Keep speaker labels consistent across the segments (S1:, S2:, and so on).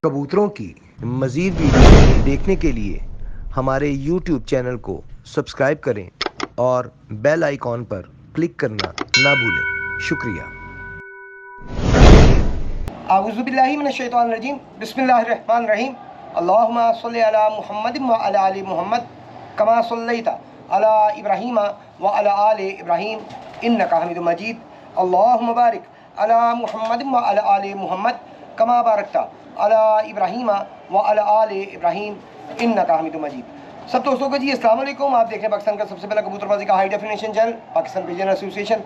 S1: कबूतरों की मज़ीद वीडियो देखने के लिए हमारे YouTube चैनल को सब्सक्राइब करें और बेल आइकॉन पर क्लिक करना ना भूलें। शुक्रिया।
S2: आऊज़ुबिल्लाहि मिनश्शैतानिर्रजीम बिस्मिल्लाहिर्रहमानिर्रहीम अल्लाहुम्मा सल्लि अला मुहम्मद व अला आलि मुहम्मद कमा सल्लैता अला इब्राहीम व अला आलि इब्राहीम इन्नका हमीदुम मजीद अल्लाहुम्मा बारिक अला मुहम्मद व अला आलि मुहम्मद कमा बारकता अला इब्राहीम व अला आलि इब्राहीम इन्नका हमीदुम मजीद। सब दोस्तों को जी अस्सलाम वालेकुम। आप देख रहे हैं पाकिस्तान का सबसे पहला कबूतरबाजी का high definition channel Pakistan pigeon association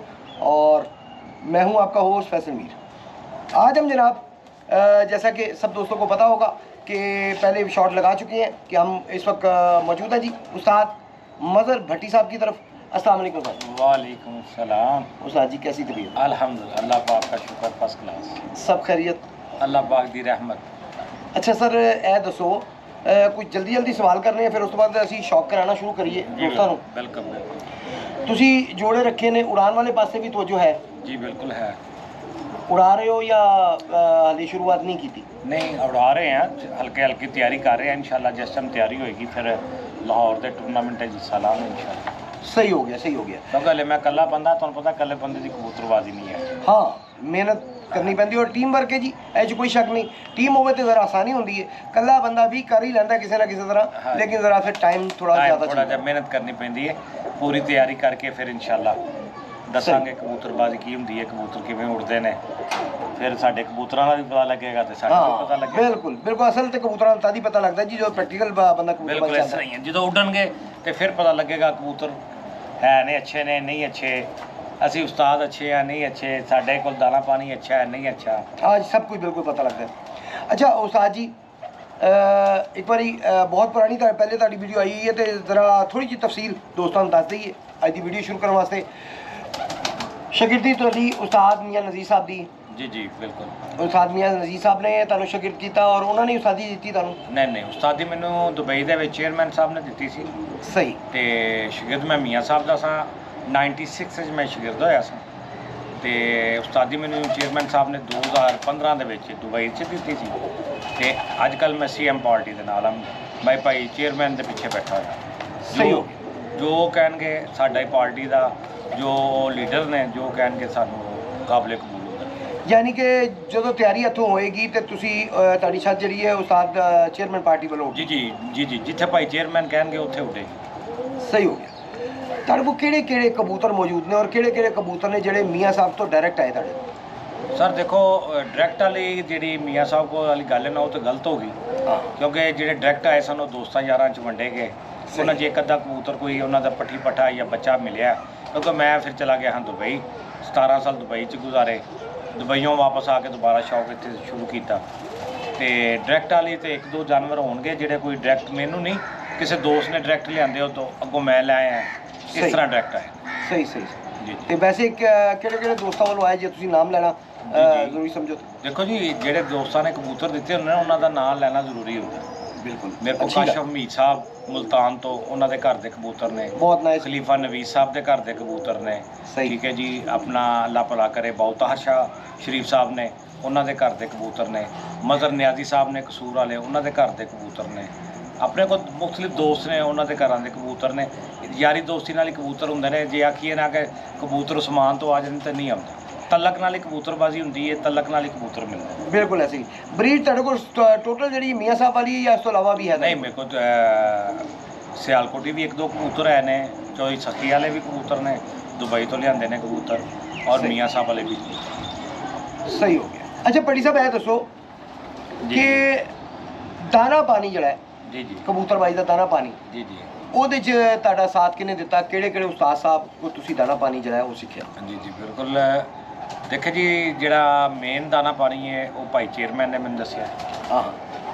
S2: और मैं हूं आपका होस्ट फैसल मीर। आज हम जनाब जैसा कि सब दोस्तों को पता होगा कि पहले शॉट लगा चुके हैं कि हम इस वक्त मौजूद हैं जी उस्ताद मज़हर भट्टी साहब की तरफ। अस्सलाम वालेकुम सर।
S3: वालेकुम सलाम।
S2: उस्ताद जी कैसी तबीयत?
S3: अल्हम्दुलिल्लाह, अल्लाह पाक का शुक्र, फर्स्ट क्लास,
S2: सब खैरियत?
S3: अल्लाह पाक दी रहमत।
S2: अच्छा सर ए दसो कुछ जल्दी सवाल करने फिर उस तो बाद असी शौक कराना शुरू करिए दोस्तों ਨੂੰ।
S3: बिल्कुल बिल्कुल।
S2: ਤੁਸੀਂ जोड़े रखे ने उड़ान वाले पासे भी तवज्जो है?
S3: जी बिल्कुल है।
S2: उड़ा रहे हो या हाले शुरुआत नहीं की थी?
S3: नहीं, उड़ा रहे हैं, हल्के हल्की तैयारी कर रहे हैं। इंशाल्लाह जिस टाइम तैयारी होएगी फिर लाहौर के टूर्नामेंट हिस्सा लांगे इंशाल्लाह।
S2: सही हो गया, सही हो गया।
S3: क्योंकि हले मैं कल्ला बंदा, तुहानू पता कल्ले बंदे की कबूतरबाजी नहीं है।
S2: हाँ, मेहनत करनी पैंदी और टीम वर्क है जी, ऐसी कोई शक नहीं। टीम होवे तो ज़रा आसानी होती है, कल्ला बंदा भी कर ही लेंदा किसी ना किसी तरह।
S3: हाँ,
S2: लेकिन ज़रा फिर टाइम थोड़ा ज़्यादा
S3: थोड़ा जिहा मेहनत करनी पैंदी है। पूरी तैयारी करके फिर इंशाल्लाह दसांगे कबूतरबाजी की हुंदी है, कबूतर किवें उड़दे ने, फिर साडे कबूतरां दा भी पता लगेगा ते साडे भी पता लगेगा।
S2: बिल्कुल बिल्कुल। असल ते कबूतरां दा ही पता लगदा जी जो प्रैक्टिकल बंदा कबूतर
S3: बिल्कुल इस तरह ही है। जो उड़नगे तो फिर पता लगेगा कबूतर है ने अच्छे ने नहीं अच्छे, असी उस्ताद अच्छे हैं नहीं अच्छे, साडे कोल दाना पानी अच्छा है नहीं अच्छा।
S2: आज सब कुछ बिल्कुल पता लगता है। अच्छा उस्ताद जी एक बारी बहुत पुरानी पहले ताड़ी वीडियो आई है तो ज़रा थोड़ी जी तफसील दोस्तों दस दईए अज की वीडियो शुरू करने वास्ते। शागिर्दी तुहाडी उस्ताद मियां नज़ीर साहब दी?
S3: जी जी बिल्कुल।
S2: उस्ताद मियां नज़ीर साहब ने तुहानू शागिर्द किया और उन्होंने उस्तादी दी तुहानू?
S3: नहीं नहीं, उस्तादी मैनू दुबई दे विच चेयरमैन साहब ने दी सी।
S2: सही।
S3: ते शागिर्द मैं मियां साहब दा सा 96 में शागिर्द होया सा ते उस्तादी मैनू चेयरमैन साहब ने 2015 दे विच दुबई च दी सी ते अजकल मैं CM पार्टी दे नाल मैं भाई चेयरमैन दे पिछे बैठा होया।
S2: सही हो
S3: जो कहणगे साडा ही पार्टी दा जो लीडर ने जो कहणगे सानू काबिल कबूल होगा।
S2: यानी कि जो तैयारी हथों होएगी तो तुसी तुहाडी छत जिहड़ी है उस्ताद चेयरमैन पार्टी वालों?
S3: जी जी जी जी, जिथे भाई चेयरमैन कहणगे उत्थे उठेगी।
S2: सही हो गया। तुहाडे कोल किहड़े कबूतर मौजूद ने और किहड़े कबूतर ने जिहड़े मियां साहब तो डायरैक्ट आए तुहाडे?
S3: सर देखो डायरैक्ट वाली जी मियाँ साहब को वाली गल है ना, वो तो गलत हो गई। क्योंकि जो डायरैक्ट आए सन दोस्तों यारां च वंडे गए, उन्होंने जो एक अद्धा कबूतर कोई उन्होंने पट्ठी पट्ठा या बच्चा मिलिया। क्योंकि मैं फिर चला गया हाँ दुबई, 17 साल दुबई च गुजारे, दुबईयों वापस आके दोबारा शौक इत्थे शुरू किया। तो डायरैक्ट वाली तो एक दो जानवर होणगे जिहड़े कोई डायरैक्ट मैनू नहीं किसी दोस्त ने डायरैक्ट लिआंदे हो तो अगों मैं लै आया, इस तरह डायरैक्ट आए।
S2: सही सही
S3: जी
S2: ते वैसे किहड़े दोस्तों वालों आए जे तुसीं नाम लेना जरूरी समझो?
S3: देखो जी जिहड़े दोस्तों ने कबूतर दिते होंदे ने उन्हां दा नाम लेना जरूरी होंदा।
S2: बिल्कुल।
S3: मेरे को काशिफ हमीद साहब मुल्तान तो उन्होंने घर के कबूतर ने,
S2: बहुत नाइस।
S3: खलीफा नवीज साहब के घर के कबूतर ने, ठीक है जी। अपना अल्लाह भला करे बहुतार शाह शरीफ साहब ने, उन्होंने घर के कबूतर ने, मज़हर नियाजी साहब ने कसूर वाले उन्होंने घर के कबूतर ने, अपने को मुख्तलिफ दोस्त ने उन्होंने घर के कबूतर ने। यारी दोस्ती नाल ही कबूतर होंदे ने, जे आखिए ना कि कबूतर उस्मान तो आ जाए तो नहीं आता। तलक नाल ही कबूतरबाजी होंदी है, तलक नाल ही कबूतर मिलते हैं।
S2: बिल्कुल ऐसे ही। ब्रीड तुहाडे कोल टोटल जिहड़ी मियां साहब वाली है या इस तो इलावा भी है?
S3: नहीं, मेरे को सियालकोटी भी एक दो कबूतर है ने, चौई सखी वाले भी कबूतर ने, दुबई तो लियाते ने कबूतर और मियाँ साहब वाले भी।
S2: सही हो गया। अच्छा पट्टी साहब यह दसो कि दाना पानी जिहड़ा है
S3: जी जी
S2: कबूतरबाजी का दाना पानी
S3: जी जी
S2: ਉਹਦੇ 'ਚ ਤੁਹਾਡਾ ਸਾਥ ਕਿਹਨੇ ਦਿੱਤਾ? ਕਿਹੜੇ ਉਸਤਾਦ ਸਾਹਿਬ ਕੋ ਤੁਸੀਂ ਦਾਣਾ ਪਾਣੀ ਜਿਹੜਾ ਹੈ ਉਹ ਸਿੱਖਿਆ?
S3: जी जी बिल्कुल। देखो जी ਜਿਹੜਾ ਮੇਨ ਦਾਣਾ ਪਾਣੀ ਹੈ ਉਹ ਭਾਈ ਚੇਅਰਮੈਨ ਨੇ ਮੈਨੂੰ ਦੱਸਿਆ।
S2: ਹਾਂ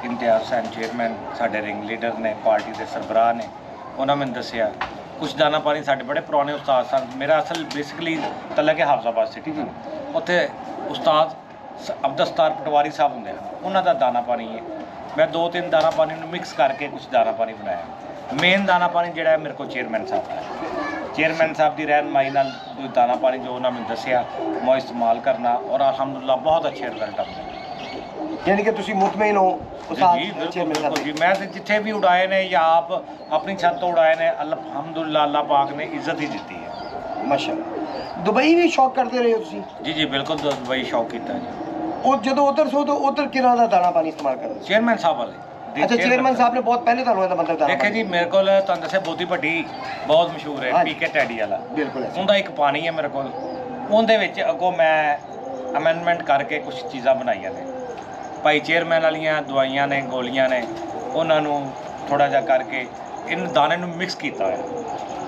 S3: ਇਮਤਿਆਜ਼ ਹੁਸੈਨ ਚੇਅਰਮੈਨ ਸਾਡੇ ਰਿੰਗ ਲੀਡਰ ਨੇ, ਪਾਰਟੀ ਦੇ ਸਰਬਰਾਹ ਨੇ, ਉਹਨਾਂ ਮੈਨੂੰ ਦੱਸਿਆ। ਕੁਛ ਦਾਣਾ ਪਾਣੀ ਸਾਡੇ ਬੜੇ ਪੁਰਾਣੇ ਉਸਤਾਦ ਸਨ। ਮੇਰਾ ਅਸਲ ਬੇਸਿਕਲੀ ਤਲਕ ਹਾਫਜ਼ਾਬਾਦ ਸਿਟੀ ਸੀ, ਉੱਥੇ ਉਸਤਾਦ ਅਬਦਸਤਾਰ ਪਟਵਾਰੀ ਸਾਹਿਬ ਹੁੰਦੇ ਹਨ, ਉਹਨਾਂ ਦਾ ਦਾਣਾ ਪਾਣੀ ਹੈ। ਮੈਂ 2-3 ਦਾਣਾ ਪਾਣੀ ਨੂੰ ਮਿਕਸ ਕਰਕੇ ਕੁਛ ਦਾਣਾ ਪਾਣੀ ਬਣਾਇਆ। ਮੇਨ ਦਾਣਾ ਪਾਣੀ ਜਿਹੜਾ ਹੈ ਮੇਰੇ ਕੋਲ ਚੇਅਰਮੈਨ ਸਾਹਿਬ ਦਾ ਹੈ। चेयरमैन साहब की रहनमाई नाल दाना पानी जो उन्होंने दसिया मैं इस्तेमाल करना और अलहमदुलिल्लाह बहुत अच्छे रिजल्ट आते हैं।
S2: यानी कि तुसी मुतमईन हो उस्ताद
S3: जी बिल्कुल
S2: चेयरमैन
S3: बिल्कुल
S2: साहब
S3: जी। मैं तो जिथे भी उड़ाए ने या आप अपनी छत तो उड़ाए ने, अल्हम्दुलिल्लाह अल्लाह पाक ने इज्जत ही दी है।
S2: माशाअल्लाह। दुबई भी शौक करते रहे हो तुसी?
S3: जी जी बिल्कुल, तो दुबई शौक किया जी।
S2: और ਜਦੋਂ ਉਧਰ ਸੋ ਤਾਂ ਉਧਰ ਕਿਹਨਾਂ ਦਾ ਦਾਣਾ ਪਾਣੀ ਇਸਤੇਮਾਲ ਕਰਦੇ ਸੀ?
S3: चेयरमैन साहब वाले
S2: ਅੱਛਾ ਚੇਅਰਮੈਨ ਸਾਹਿਬ ਨੇ ਬਹੁਤ ਪਹਿਲੇ ਤੁਹਾਨੂੰ ਇਹਦਾ ਮਤਲਬ ਦਾਣਾ
S3: ਦੇਖੇ ਜੀ ਮੇਰੇ ਕੋਲ ਤੁਹਾਨੂੰ ਦੱਸਿਆ ਬੋਦੀ ਭੱਟੀ ਬਹੁਤ ਮਸ਼ਹੂਰ ਹੈ,
S2: ਹਾਂਜੀ।
S3: ਪੀਕੇ ਟੈਡੀ ਵਾਲਾ।
S2: ਬਿਲਕੁਲ ਐਸਾ।
S3: ਉਹਦਾ ਇੱਕ ਪਾਣੀ ਹੈ ਮੇਰੇ ਕੋਲ, ਉਹਦੇ ਵਿੱਚ ਅੱਗੋਂ ਮੈਂ ਅਮੈਂਡਮੈਂਟ ਕਰਕੇ ਕੁਝ ਚੀਜ਼ਾਂ ਬਣਾਈਆਂ ਨੇ ਭਾਈ ਚੇਅਰਮੈਨ ਵਾਲੀਆਂ, ਦਵਾਈਆਂ ਨੇ, ਗੋਲੀਆਂ ਨੇ, ਉਹਨਾਂ ਨੂੰ ਥੋੜਾ ਜਿਹਾ ਕਰਕੇ ਇਹਨੂੰ ਦਾਣੇ ਨੂੰ ਮਿਕਸ ਕੀਤਾ ਹੋਇਆ,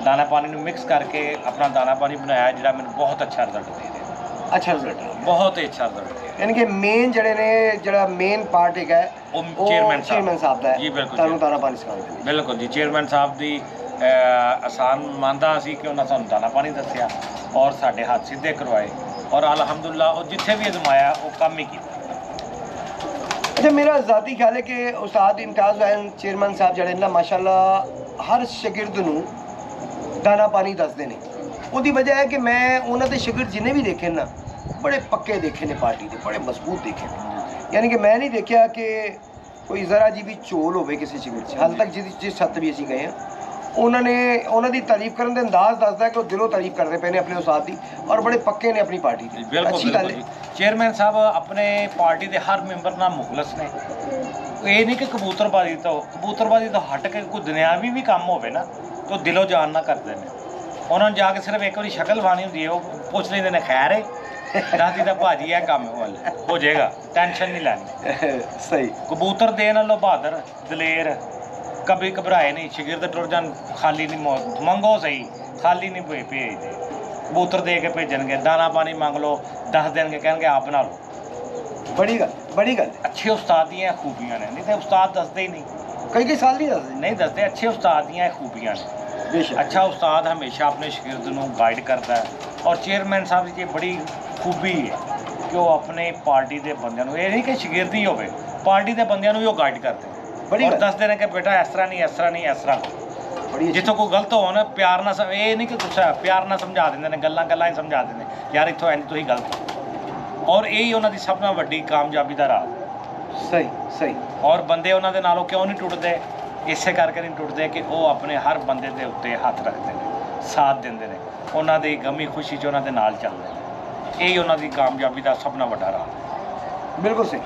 S3: ਦਾਣਾ ਪਾਣੀ ਨੂੰ ਮਿਕਸ ਕਰਕੇ ਆਪਣਾ ਦਾਣਾ ਪਾਣੀ ਬਣਾਇਆ, ਜਿਹੜਾ ਮੈਨੂੰ ਬਹੁਤ ਅੱਛਾ ਰਿਜ਼ਲਟ ਦੇ ਰਿਹਾ,
S2: ਅੱਛਾ ਰਿਜ਼ਲਟ ਹੈ।
S3: ਬਹੁਤ ਹੀ ਅੱਛਾ ਰਿਜ਼ਲਟ ਦੇ ਰਿਹਾ।
S2: ਯਾਨੀ ਕਿ ਮੇਨ ਜਿਹੜੇ ਨੇ ਜਿਹੜਾ ਮੇਨ ਪਾਰਟ ਹੈਗਾ
S3: ਉਹ ਚੇਅਰਮੈਨ
S2: ਸਾਹਿਬ ਦਾ ਹੈ।
S3: ਜੀ ਬਿਲਕੁਲ
S2: ਤੁਹਾਨੂੰ
S3: ਜੀ।
S2: ਦਾਣਾ ਪਾਣੀ ਸਿਖਾਉਂਦੇ ਨੇ।
S3: ਬਿਲਕੁਲ ਜੀ, ਚੇਅਰਮੈਨ ਸਾਹਿਬ ਦੀ ਆਸਾਨ ਮੰਨਦਾ ਸੀ ਕਿ ਉਹਨਾਂ ਸਾਨੂੰ ਦਾਣਾ ਪਾਣੀ ਦੱਸਿਆ ਔਰ ਸਾਡੇ ਹੱਥ ਸਿੱਧੇ ਕਰਵਾਏ ਔਰ ਅਲਹਮਦੁਲਿਲਾ ਉਹ ਜਿੱਥੇ ਵੀ ਅਜ਼ਮਾਇਆ ਉਹ ਕੰਮ ਹੀ ਕੀਤਾ।
S2: अच्छा मेरा ज़ाती ख्याल है कि उस्ताद इम्तियाज़ वैन चेयरमैन साहब जड़े ना माशाल्लाह हर शागिर्द नूं दाना पानी दसदे ने। ਉਹਦੀ ਵਜ੍ਹਾ ਹੈ ਕਿ ਮੈਂ ਉਹਨਾਂ ਦੇ ਸ਼ਾਗਿਰਦ ਜਿੰਨੇ ਵੀ ਦੇਖੇ ਨਾ ਬੜੇ ਪੱਕੇ ਦੇਖੇ ਨੇ, ਪਾਰਟੀ ਦੇ ਬੜੇ ਮਜ਼ਬੂਤ ਦੇਖੇ ਨੇ। ਯਾਨੀ ਕਿ ਮੈਂ ਨਹੀਂ ਦੇਖਿਆ ਕਿ ਕੋਈ ਜ਼ਰਾ ਜੀ ਵੀ ਝੋਲ ਹੋਵੇ ਕਿਸੇ ਸ਼ਾਗਿਰਦ 'ਚ। ਹਾਲ ਤੱਕ ਜਿਸ ਹੱਦ ਵੀ ਅਸੀਂ ਗਏ ਹਾਂ ਉਹਨਾਂ ਦੀ ਤਾਰੀਫ ਕਰਨ ਦੇ ਅੰਦਾਜ਼ ਦੱਸਦਾ ਕਿ ਉਹ ਦਿਲੋਂ ਤਾਰੀਫ ਕਰਦੇ ਪਏ ਨੇ ਆਪਣੇ ਉਸਤਾਦ ਦੀ ਔਰ ਬੜੇ ਪੱਕੇ ਨੇ ਆਪਣੀ ਪਾਰਟੀ ਦੀ।
S3: ਬਿਲਕੁਲ
S2: ਅੱਛੀ ਗੱਲ
S3: ਬਿਲਕੁਲ
S2: ਹੈ।
S3: ਜੀ। ਚੇਅਰਮੈਨ ਸਾਹਿਬ ਆਪਣੇ ਪਾਰਟੀ ਦੇ ਹਰ ਮੈਂਬਰ ਨਾਲ ਮੁਖਲਸ ਨੇ। ਇਹ ਨਹੀਂ ਕਿ ਕਬੂਤਰਬਾਜ਼ੀ ਤੋਂ ਹਟ ਕੇ ਕੋਈ ਦੁਨਿਆਵੀ ਵੀ ਕੰਮ ਹੋਵੇ ਨਾ ਤਾਂ ਉਹ ਦਿਲੋਂ ਜਾਨ ਨਾਲ ਕਰਦੇ ਨੇ। ਉਹਨਾਂ ਨੂੰ ਜਾ ਕੇ ਸਿਰਫ ਇੱਕ ਵਾਰੀ ਸ਼ਕਲ ਵਾਣੀ ਹੁੰਦੀ ਹੈ, ਉਹ ਪੁੱਛ ਲੈਂਦੇ ਨੇ ਖੈਰ ਹੈ ਦਾਦੀ ਦਾ ਭਾਜੀ ਇਹ ਕੰਮ ਹੋ ਜਾਏਗਾ, ਟੈਨਸ਼ਨ ਨਹੀਂ ਲੈਣੀ।
S2: ਸਹੀ।
S3: ਕਬੂਤਰ ਦੇਣ ਨਾਲੋਂ ਬਹਾਦਰ ਦਲੇਰ ਕभी ਘਬਰਾਏ ਨਹੀਂ। ਸ਼ਾਗਿਰਦ ਟੁਰ ਜਾਣ ਖਾਲੀ ਨਹੀਂ ਮੰਗੋ ਸਹੀ, ਖਾਲੀ ਨਹੀਂ ਭੇਜਦੇ। ਕਬੂਤਰ ਦੇ ਕੇ ਭੇਜਣਗੇ, ਦਾਣਾ ਪਾਣੀ ਮੰਗ ਲਓ ਦੱਸ ਦੇਣਗੇ, ਕਹਿਣਗੇ ਆਪ ਬਣਾ ਲਓ।
S2: ਬੜੀ ਗੱਲ।
S3: ਅੱਛੇ ਉਸਤਾਦ ਦੀਆਂ ਖੂਬੀਆਂ ਨੇ, ਨਹੀਂ ਤੇ ਉਸਤਾਦ ਦੱਸਦੇ ਹੀ ਨਹੀਂ।
S2: ਕਈ ਸਾਲ ਨਹੀਂ ਦੱਸਦੇ।
S3: ਅੱਛੇ ਉਸਤਾਦ ਦੀਆਂ ਇਹ ਖੂਬੀਆਂ ਨੇ।
S2: ਬੇਸ਼ੱਕ।
S3: ਅੱਛਾ ਉਸਤਾਦ ਹਮੇਸ਼ਾ ਆਪਣੇ ਸ਼ਾਗਿਰਦ ਨੂੰ ਗਾਈਡ ਕਰਦਾ ਹੈ ਔਰ ਚੇਅਰਮੈਨ ਸਾਹਿਬ ਦੀ ਇਹ ਬੜੀ ਖੂਬੀ ਹੈ ਕਿ ਉਹ ਆਪਣੇ ਪਾਰਟੀ ਦੇ ਬੰਦਿਆਂ ਨੂੰ, ਇਹ ਨਹੀਂ ਕਿ ਸ਼ਾਗਿਰਦ ਹੀ ਹੋਵੇ, ਪਾਰਟੀ ਦੇ ਬੰਦਿਆਂ ਨੂੰ ਵੀ ਉਹ ਗਾਈਡ ਕਰਦੇ
S2: ਬੜੀ
S3: ਔਰ
S2: ਗੱਲ।
S3: ਦੱਸਦੇ ਨੇ ਕਿ ਬੇਟਾ ਇਸ ਤਰ੍ਹਾਂ ਨਹੀਂ, ਇਸ ਤਰ੍ਹਾਂ ਨਹੀਂ, ਇਸ ਤਰ੍ਹਾਂ
S2: ਬੜੀ
S3: ਜਿੱਥੋਂ ਕੋਈ ਗਲਤ ਹੋਣ ਪਿਆਰ ਨਾਲ ਇਹ ਨਹੀਂ ਕਿ ਗੁੱਸਾ, ਪਿਆਰ ਨਾਲ ਸਮਝਾ ਦਿੰਦੇ ਨੇ, ਗੱਲਾਂ ਹੀ ਸਮਝਾ ਦਿੰਦੇ ਨੇ, ਯਾਰ ਇੱਥੋਂ ਇੰਝ ਤੁਸੀਂ ਗਲਤ ਹੋ। ਔਰ ਇਹੀ ਉਹਨਾਂ ਦੀ ਸਭ ਤੋਂ ਵੱਡੀ ਕਾਮਯਾਬੀ ਦਾ ਰਾਜ਼।
S2: ਸਹੀ।
S3: ਔਰ ਬੰਦੇ ਉਹਨਾਂ ਦੇ ਨਾਲੋਂ ਕਿਉਂ ਨਹੀਂ ਟੁੱਟਦੇ? ਇਸੇ ਕਰਕੇ ਨਹੀਂ ਟੁੱਟਦੇ ਕਿ ਉਹ ਆਪਣੇ ਹਰ ਬੰਦੇ ਦੇ ਉੱਤੇ ਹੱਥ ਰੱਖਦੇ ਨੇ, ਸਾਥ ਦਿੰਦੇ ਨੇ, ਉਹਨਾਂ ਦੀ ਗਮੀ ਖੁਸ਼ੀ 'ਚ ਉਹਨਾਂ ਦੇ ਨਾਲ ਚੱਲਦੇ ਨੇ। ਇਹੀ ਉਹਨਾਂ ਦੀ ਕਾਮਯਾਬੀ ਦਾ ਸਭ ਤੋਂ ਵੱਡਾ ਰਾਜ਼।
S2: ਬਿਲਕੁਲ ਸਹੀ।